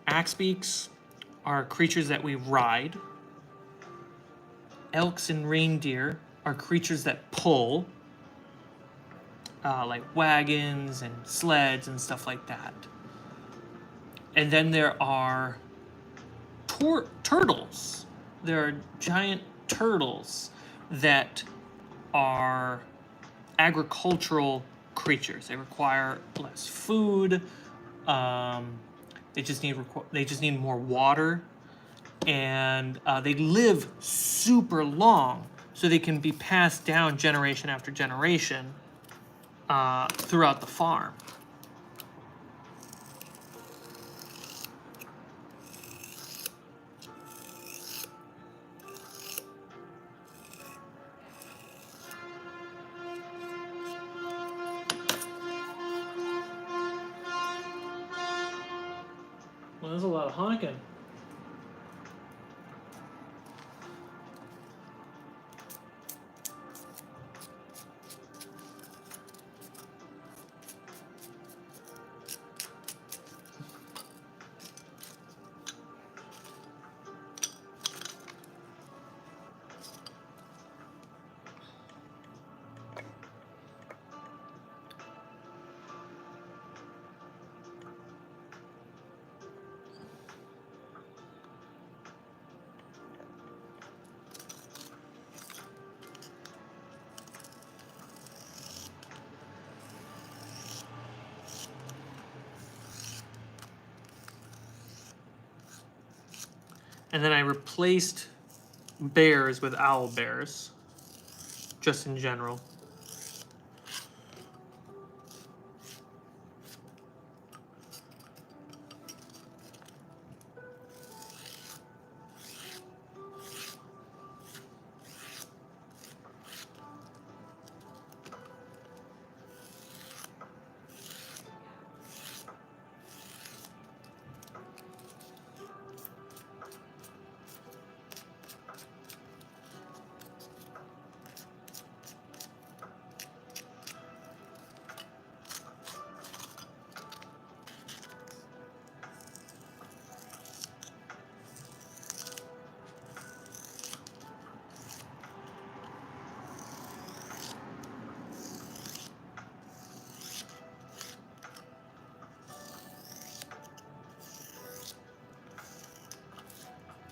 Axbeaks are creatures that we ride. Elks and reindeer are creatures that pull, like wagons and sleds and stuff like that. And then there are turtles. There are giant turtles that are agricultural creatures. They require less food. They just need more water, and they live super long, so they can be passed down generation after generation throughout the farm. Well, there's a lot of honking. And then I replaced bears with owl bears, just in general.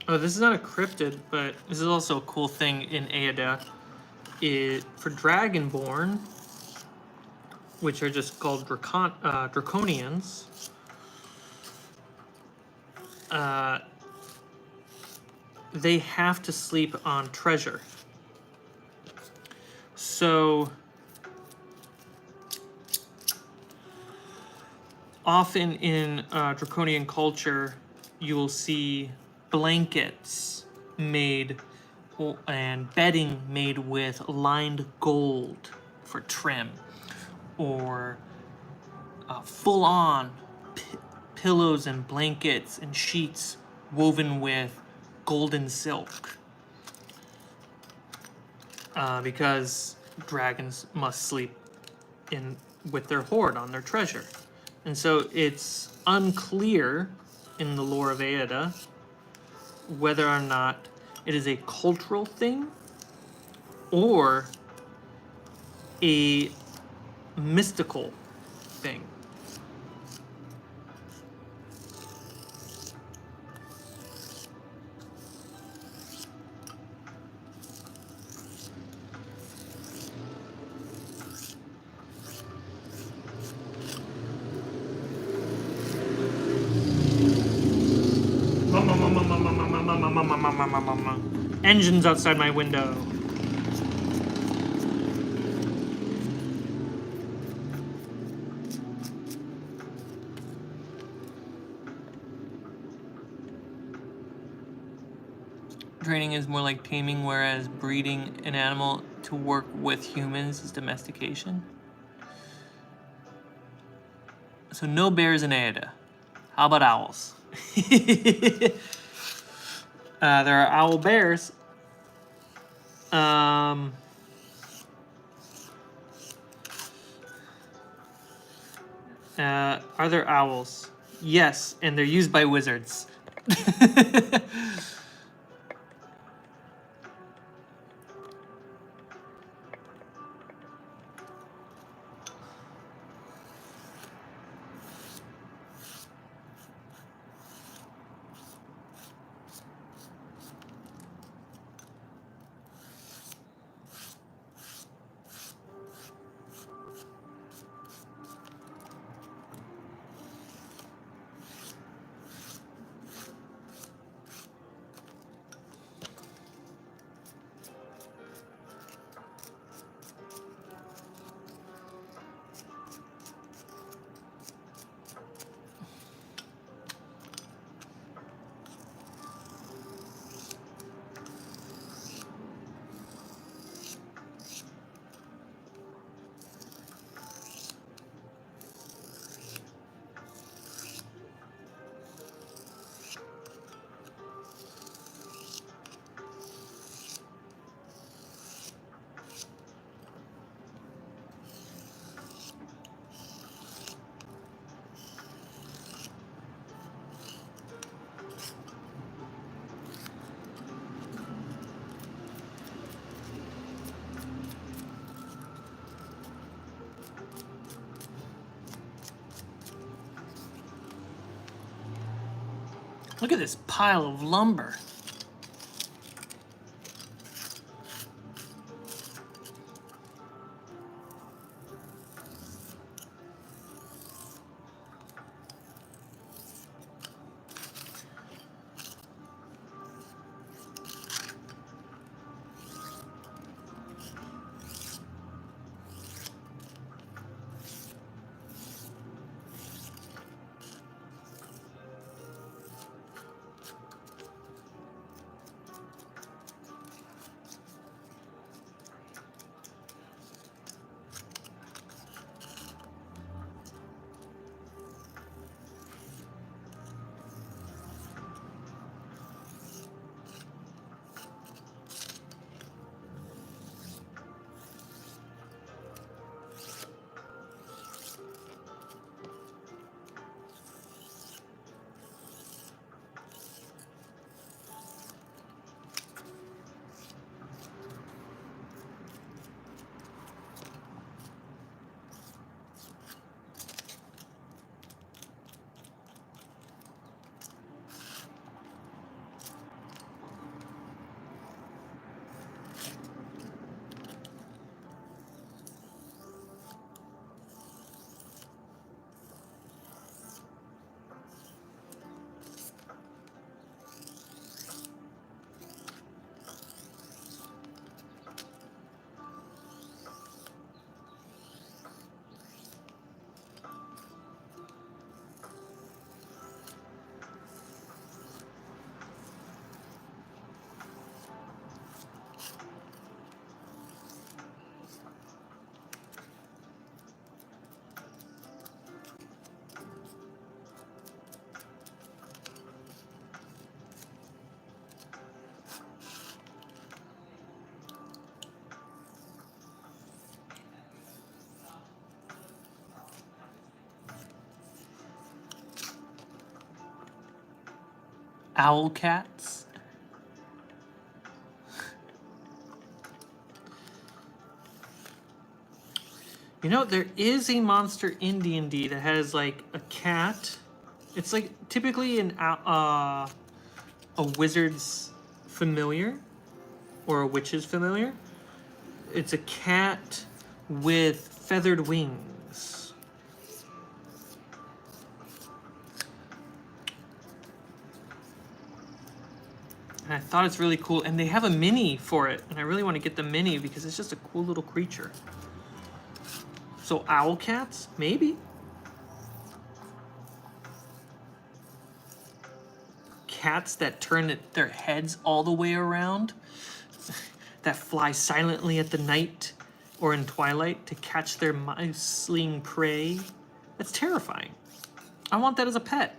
Oh, this is not a cryptid, but this is also a cool thing in Aeda. For Dragonborn, which are just called Draconians, they have to sleep on treasure. So often in Draconian culture, you will see blankets made and bedding made with lined gold for trim, or full-on pillows and blankets and sheets woven with golden silk, because dragons must sleep with their hoard on their treasure. And so it's unclear in the lore of Aeda whether or not it is a cultural thing or a mystical thing. Engines outside my window. Training is more like taming, whereas breeding an animal to work with humans is domestication. So no bears in Aeda. How about owls? There are owl bears. Are there owls? Yes, and they're used by wizards. Look at this pile of lumber. Owl cats. You know, there is a monster in D&D that has like a cat. It's like typically a wizard's familiar or a witch's familiar. It's a cat with feathered wings. And I thought it's really cool. And they have a mini for it. And I really want to get the mini because it's just a cool little creature. So owl cats? Maybe. Cats that turn their heads all the way around. That fly silently at the night or in twilight to catch their mouse-sling prey. That's terrifying. I want that as a pet.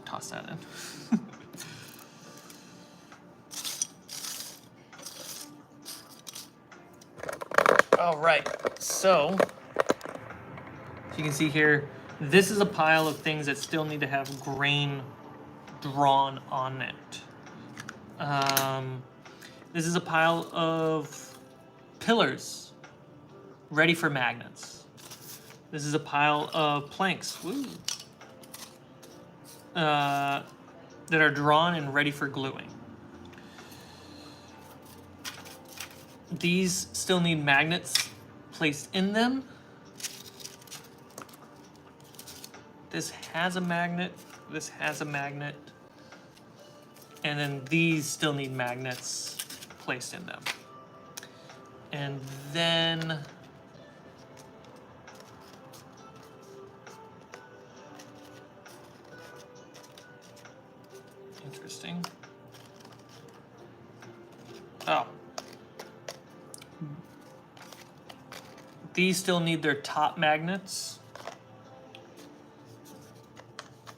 toss that in. All right, so you can see here, this is a pile of things that still need to have grain drawn on it. This is a pile of pillars ready for magnets. This is a pile of planks that are drawn and ready for gluing. These still need magnets placed in them. This has a magnet, this has a magnet, and then these still need magnets placed in them. And then interesting. Oh. These still need their top magnets.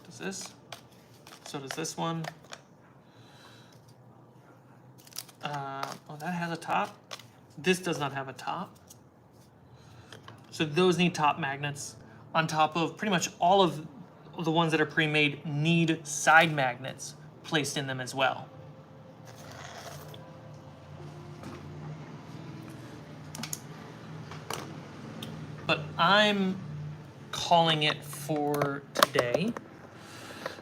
Does this? So does this one. Oh, that has a top. This does not have a top. So those need top magnets. On top of pretty much all of the ones that are pre-made need side magnets placed in them as well. But I'm calling it for today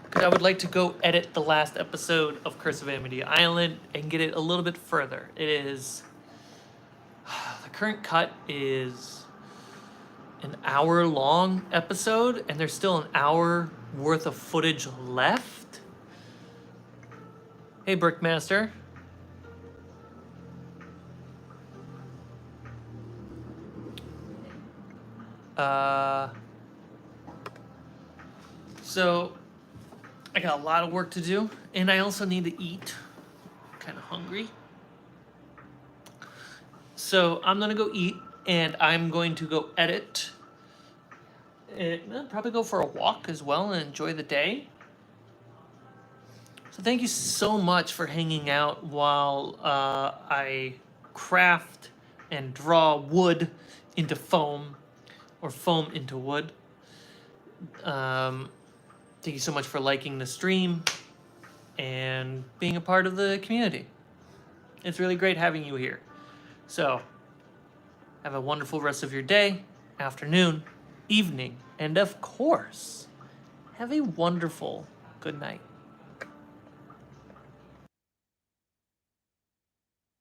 because I would like to go edit the last episode of Curse of Amity Island and get it a little bit further. It is, the current cut is an hour-long episode, and there's still an hour worth of footage left. Hey, Brickmaster. So I got a lot of work to do, and I also need to eat. I'm kind of hungry. So I'm gonna go eat, and I'm going to go edit. And I'll probably go for a walk as well and enjoy the day. So thank you so much for hanging out while I craft and draw wood into foam, or foam into wood. Thank you so much for liking the stream and being a part of the community. It's really great having you here. So, have a wonderful rest of your day, afternoon, evening, and of course, have a wonderful good night.